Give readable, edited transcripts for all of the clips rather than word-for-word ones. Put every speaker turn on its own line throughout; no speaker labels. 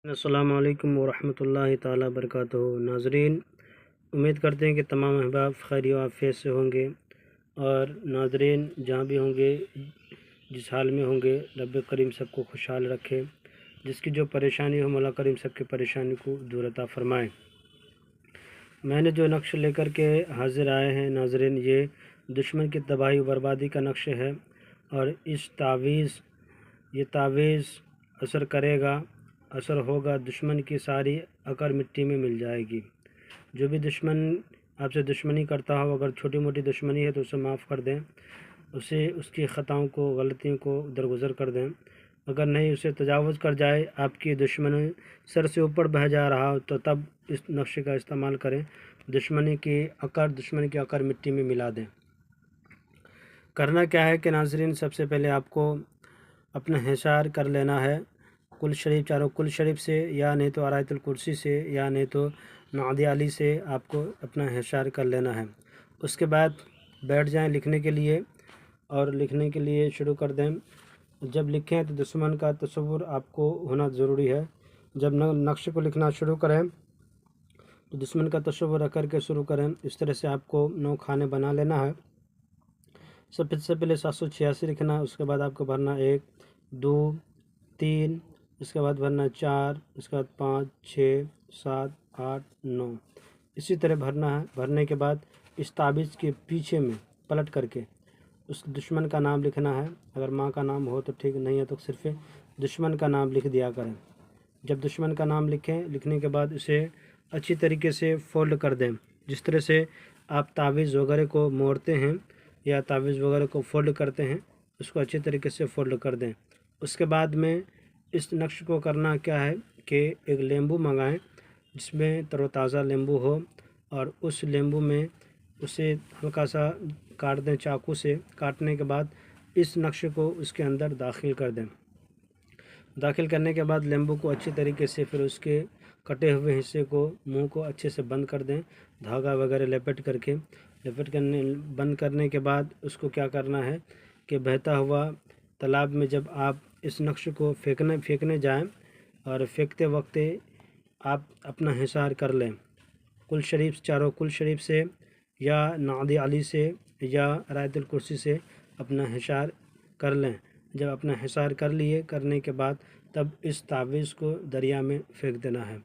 अस्सलामु अलैकुम वरहमतुल्लाहि ताला बरकातुहू। नाज़रीन, उम्मीद करते हैं कि तमाम अहबाब खैर व आफियत से होंगे। और नाज़रीन जहाँ भी होंगे, जिस हाल में होंगे, रब करीम सबको खुशहाल रखे। जिसकी जो परेशानी हो, मौला करीम सबकी परेशानी को दूर अता फ़रमाए। मैंने जो नक्श लेकर के हाज़िर आए हैं नाज़रीन, ये दुश्मन की तबाही व बर्बादी का नक्श है। और इस ये तावीज़ असर करेगा, असर होगा, दुश्मन की सारी अकड़ मिट्टी में मिल जाएगी। जो भी दुश्मन आपसे दुश्मनी करता हो, अगर छोटी मोटी दुश्मनी है तो उसे माफ़ कर दें, उसे उसकी ख़ताओं को, गलतियों को दरगुज़र कर दें। अगर नहीं उसे तजावुज़ कर जाए, आपकी दुश्मनी सर से ऊपर बह जा रहा हो, तो तब इस नक्श का इस्तेमाल करें। दुश्मन की अकड़ मिट्टी में मिला दें। करना क्या है कि नाज़रीन, सबसे पहले आपको अपना हिसार कर लेना है कुल शरीफ, चारों कुल शरीफ से, या नहीं तो आयतुल कुर्सी से, या नहीं तो नादी अली से आपको अपना हिसार कर लेना है। उसके बाद बैठ जाएं लिखने के लिए, और लिखने के लिए शुरू कर दें। जब लिखें तो दुश्मन का तसव्वुर आपको होना ज़रूरी है। जब नक्श को लिखना शुरू करें तो दुश्मन का तसव्वुर रख कर के शुरू करें। इस तरह से आपको 9 खाने बना लेना है। सबसे पहले 786 लिखना, उसके बाद आपको भरना 1 2 3, इसके बाद भरना 4, इसके बाद 5 6 7 8 9, इसी तरह भरना है। भरने के बाद इस ताबीज़ के पीछे में पलट करके उस दुश्मन का नाम लिखना है। अगर माँ का नाम हो तो ठीक, नहीं है तो सिर्फ दुश्मन का नाम लिख दिया करें। जब दुश्मन का नाम लिखें, लिखने के बाद इसे अच्छी तरीके से फ़ोल्ड कर दें। जिस तरह से आप तावीज़ वगैरह को मोड़ते हैं या तावीज़ वगैरह को फ़ोल्ड करते हैं, उसको अच्छी तरीके से फ़ोल्ड कर दें। उसके बाद में इस नक्श को करना क्या है कि एक नींबू मंगाएं जिसमें तरोताज़ा नींबू हो, और उस नींबू में उसे हल्का सा काट दें चाकू से। काटने के बाद इस नक्श को उसके अंदर दाखिल कर दें। दाखिल करने के बाद नींबू को अच्छी तरीके से फिर उसके कटे हुए हिस्से को, मुंह को अच्छे से बंद कर दें, धागा वगैरह बंद करने के बाद उसको क्या करना है कि बहता हुआ तालाब में जब आप इस नक्श को फेंकने जाएं, और फेंकते वक्त आप अपना हिसार कर लें कुल शरीफ, चारों कुल शरीफ से, या नादी अली से, या आयतुल कुर्सी से अपना हिसार कर लें। जब अपना हिसार कर लिए, करने के बाद तब इस तावीज़ को दरिया में फेंक देना है।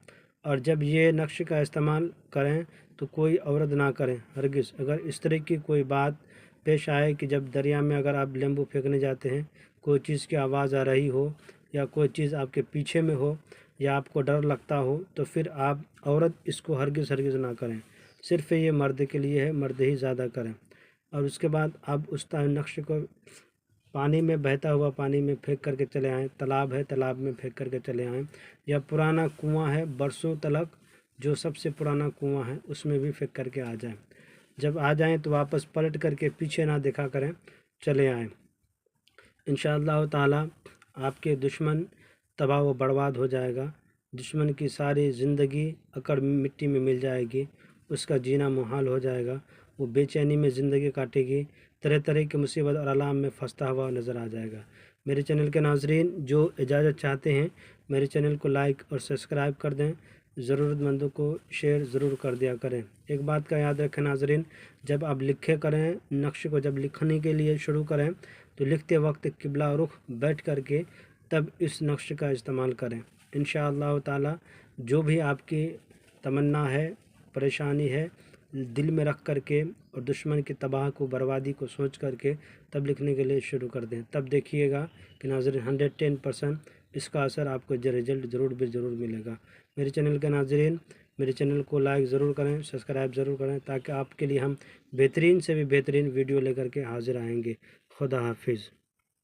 और जब ये नक्श का इस्तेमाल करें तो कोई औरत ना करें हरगिज़। अगर इस तरह की कोई बात पेश आए कि जब दरिया में अगर आप नींबू फेंकने जाते हैं, कोई चीज़ की आवाज़ आ रही हो, या कोई चीज़ आपके पीछे में हो, या आपको डर लगता हो, तो फिर आप औरत इसको हरगिज़ ना करें। सिर्फ़ ये मर्द के लिए है, मर्द ही ज़्यादा करें। और उसके बाद आप उस नक्श को पानी में, बहता हुआ पानी में फेंक करके चले आएँ। तालाब है, तालाब में फेंक करके चले आएँ, या पुराना कुआं है बरसों तलक, जो सबसे पुराना कुआं है, उसमें भी फेंक करके आ जाएं। जब आ जाएं तो वापस पलट करके पीछे ना देखा करें, चले आएँ। इंशाअल्लाह ताला आपके दुश्मन तबाह व बर्बाद हो जाएगा। दुश्मन की सारी ज़िंदगी अकड़ मिट्टी में मिल जाएगी, उसका जीना मुहाल हो जाएगा। वो बेचैनी में ज़िंदगी काटेगी, तरह तरह की मुसीबत और आलाम में फंसता हुआ नज़र आ जाएगा। मेरे चैनल के नाज़रीन जो इजाज़त चाहते हैं, मेरे चैनल को लाइक और सब्सक्राइब कर दें। ज़रूरतमंदों को शेयर ज़रूर कर दिया करें। एक बात का याद रखें नाज़रीन, जब आप लिखे करें नक्श को, जब लिखने के लिए शुरू करें तो लिखते वक्त किबला रुख बैठ करके तब इस नक्श का इस्तेमाल करें। इंशाअल्लाह ताला जो भी आपकी तमन्ना है, परेशानी है, दिल में रख करके और दुश्मन की तबाह को, बर्बादी को सोच करके तब लिखने के लिए शुरू कर दें। तब देखिएगा कि नाज़रीन 110% इसका असर आपको रिजल्ट ज़रूर मिलेगा। मेरे चैनल के नाज़रीन, मेरे चैनल को लाइक ज़रूर करें, सब्सक्राइब ज़रूर करें, ताकि आपके लिए हम बेहतरीन से भी बेहतरीन वीडियो लेकर के हाज़िर आएँगे। खुदा हाफिज़।